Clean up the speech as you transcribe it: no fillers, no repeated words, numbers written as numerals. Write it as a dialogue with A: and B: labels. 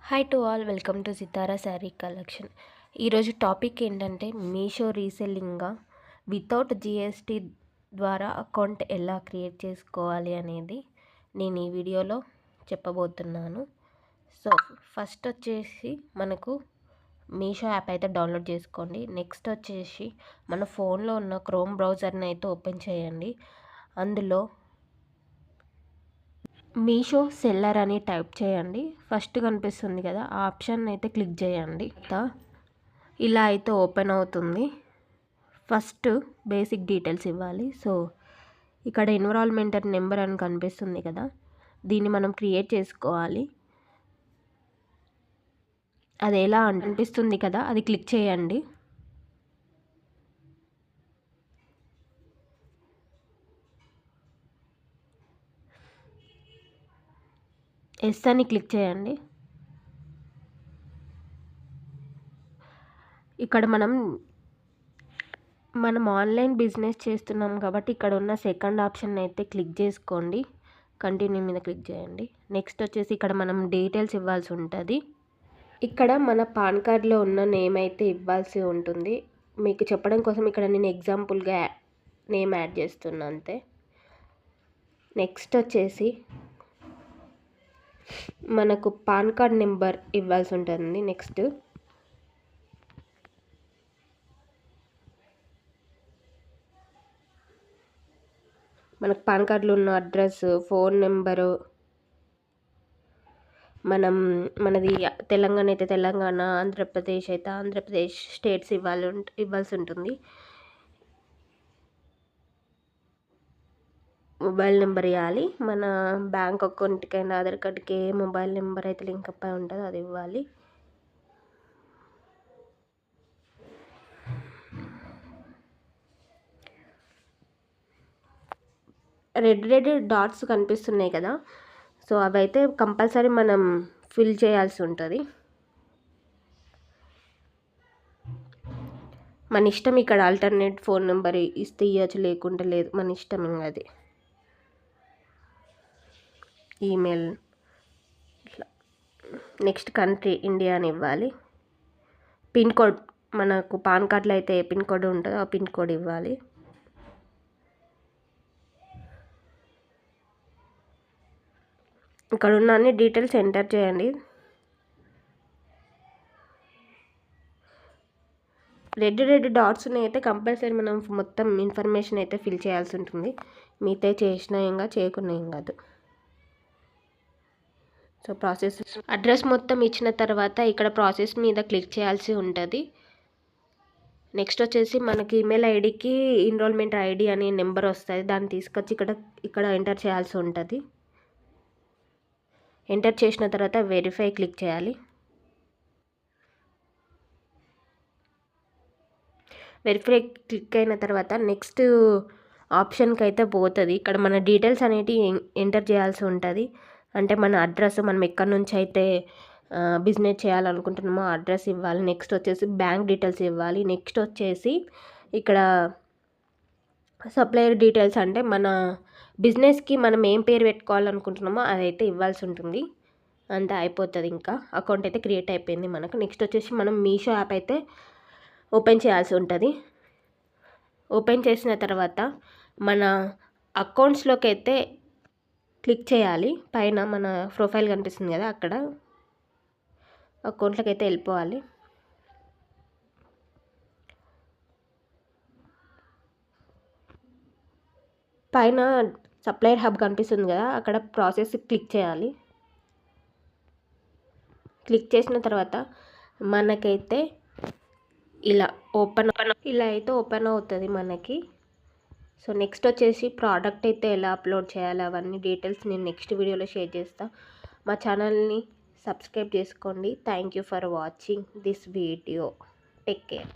A: Hi to all, welcome to Sitara sari collection. ఈరోజు topic ఏంటంటే Meesho రీసెల్లింగ్గా వితౌట్ జిఎస్టీ ద్వారా అకౌంట్ ఎలా క్రియేట్ చేసుకోవాలి అనేది నేను ఈ వీడియోలో చెప్పబోతున్నాను. సో ఫస్ట్ వచ్చేసి మనకు మీషో యాప్ అయితే డౌన్లోడ్ చేసుకోండి. నెక్స్ట్ వచ్చేసి మన ఫోన్లో ఉన్న క్రోమ్ బ్రౌజర్ని అయితే ఓపెన్ చేయండి. అందులో మీషో సెల్లర్ అని టైప్ చేయండి. ఫస్ట్ కనిపిస్తుంది కదా, ఆ ఆప్షన్ అయితే క్లిక్ చేయండి. ఇలా అయితే ఓపెన్ అవుతుంది. ఫస్ట్ బేసిక్ డీటెయిల్స్ ఇవ్వాలి. సో ఇక్కడ ఎన్విరాన్మెంటల్ నెంబర్ అని కనిపిస్తుంది కదా, దీన్ని మనం క్రియేట్ చేసుకోవాలి. అది ఎలా అనిపిస్తుంది కదా, అది క్లిక్ చేయండి. ఎస్ అని క్లిక్ చేయండి. ఇక్కడ మనం ఆన్లైన్ బిజినెస్ చేస్తున్నాం కాబట్టి ఇక్కడ ఉన్న సెకండ్ ఆప్షన్ అయితే క్లిక్ చేసుకోండి. కంటిన్యూ మీద క్లిక్ చేయండి. నెక్స్ట్ వచ్చేసి ఇక్కడ మనం డీటెయిల్స్ ఇవ్వాల్సి ఉంటుంది. ఇక్కడ మన పాన్ కార్డ్లో ఉన్న నేమ్ అయితే ఇవ్వాల్సి ఉంటుంది. మీకు చెప్పడం కోసం ఇక్కడ నేను ఎగ్జాంపుల్గా నేమ్ యాడ్ చేస్తున్నా అంతే. నెక్స్ట్ వచ్చేసి మనకు పాన్ కార్డ్ నెంబర్ ఇవ్వాల్సి ఉంటుంది. నెక్స్ట్ మనకు పాన్ కార్డులో ఉన్న అడ్రస్, ఫోన్ నెంబరు, మనది తెలంగాణ అయితే తెలంగాణ, ఆంధ్రప్రదేశ్ అయితే ఆంధ్రప్రదేశ్ స్టేట్స్ ఇవ్వాల్సి ఉంటుంది. మొబైల్ నెంబర్ ఇవ్వాలి. మన బ్యాంక్ అకౌంట్కైనా ఆధార్ కార్డ్కి ఏ మొబైల్ నెంబర్ అయితే లింక్ అప్ అయి ఉంటుందో అది ఇవ్వాలి. రెడ్ డాట్స్ కనిపిస్తున్నాయి కదా, సో అవైతే కంపల్సరీ మనం ఫిల్ చేయాల్సి ఉంటుంది. మన ఇష్టం. ఇక్కడ ఆల్టర్నేట్ ఫోన్ నెంబర్ ఇస్తే ఇవ్వచ్చు, లేకుంటే లేదు, మన ఇష్టం. అది ఈమెయిల్ ఇట్లా. నెక్స్ట్ కంట్రీ ఇండియా అని ఇవ్వాలి. పిన్ కోడ్, మనకు పాన్ కార్డులో అయితే ఏ పిన్ కోడ్ ఉంటుందో ఆ పిన్ కోడ్ ఇవ్వాలి. ఇక్కడ ఉన్న అన్ని డీటెయిల్స్ ఎంటర్ చేయండి. రెడ్ డాట్స్ అయితే కంపల్సరీ మనం మొత్తం ఇన్ఫర్మేషన్ అయితే ఫిల్ చేయాల్సి ఉంటుంది. మిగతా చేసినా ఏం కాదు, చేయకున్నా ఏం కాదు. సో ప్రాసెస్ అడ్రస్ మొత్తం ఇచ్చిన తర్వాత ఇక్కడ ప్రాసెస్ మీద క్లిక్ చేయాల్సి ఉంటుంది. నెక్స్ట్ వచ్చేసి మనకి ఈమెయిల్ ఐడికి ఎన్రోల్మెంట్ ఐడి అనే నెంబర్ వస్తుంది. దాన్ని తీసుకొచ్చి ఇక్కడ ఎంటర్ చేయాల్సి ఉంటుంది. ఎంటర్ చేసిన తర్వాత వెరిఫై క్లిక్ చేయాలి. వెరిఫై క్లిక్ అయిన తర్వాత నెక్స్ట్ ఆప్షన్కి అయితే పోతుంది. ఇక్కడ మన డీటెయిల్స్ అనేవి ఎంటర్ చేయాల్సి ఉంటుంది. అంటే మన అడ్రస్, మనం ఎక్కడి నుంచి అయితే బిజినెస్ చేయాలనుకుంటున్నామో అడ్రస్ ఇవ్వాలి. నెక్స్ట్ వచ్చేసి బ్యాంక్ డీటెయిల్స్ ఇవ్వాలి. నెక్స్ట్ వచ్చేసి ఇక్కడ సప్లయర్ డీటెయిల్స్, అంటే మన బిజినెస్కి మనం ఏం పేరు పెట్టుకోవాలనుకుంటున్నామో అదైతే ఇవ్వాల్సి ఉంటుంది. అంతే, అయిపోతుంది. ఇంకా అకౌంట్ అయితే క్రియేట్ అయిపోయింది మనకు. నెక్స్ట్ వచ్చేసి మనం మీషో యాప్ అయితే ఓపెన్ చేయాల్సి ఉంటుంది. ఓపెన్ చేసిన తర్వాత మన అకౌంట్స్లోకి అయితే క్లిక్ చేయాలి. పైన మన ప్రొఫైల్ కనిపిస్తుంది కదా, అక్కడ అకౌంట్లోకి అయితే వెళ్ళిపోవాలి. పైన సప్లయర్ హబ్ కనిపిస్తుంది కదా, అక్కడ ప్రాసెస్ క్లిక్ చేయాలి. క్లిక్ చేసిన తర్వాత మనకైతే ఇలా అయితే ఓపెన్ అవుతుంది మనకి. సో నెక్స్ట్ వచ్చేసి ప్రోడక్ట్ అయితే ఎలా అప్లోడ్ చేయాలి అవన్నీ డీటెయిల్స్ నేను నెక్స్ట్ వీడియోలో షేర్ చేస్తాను. మా ఛానల్ని సబ్స్క్రైబ్ చేసుకోండి. Thank you for watching this video. Take care.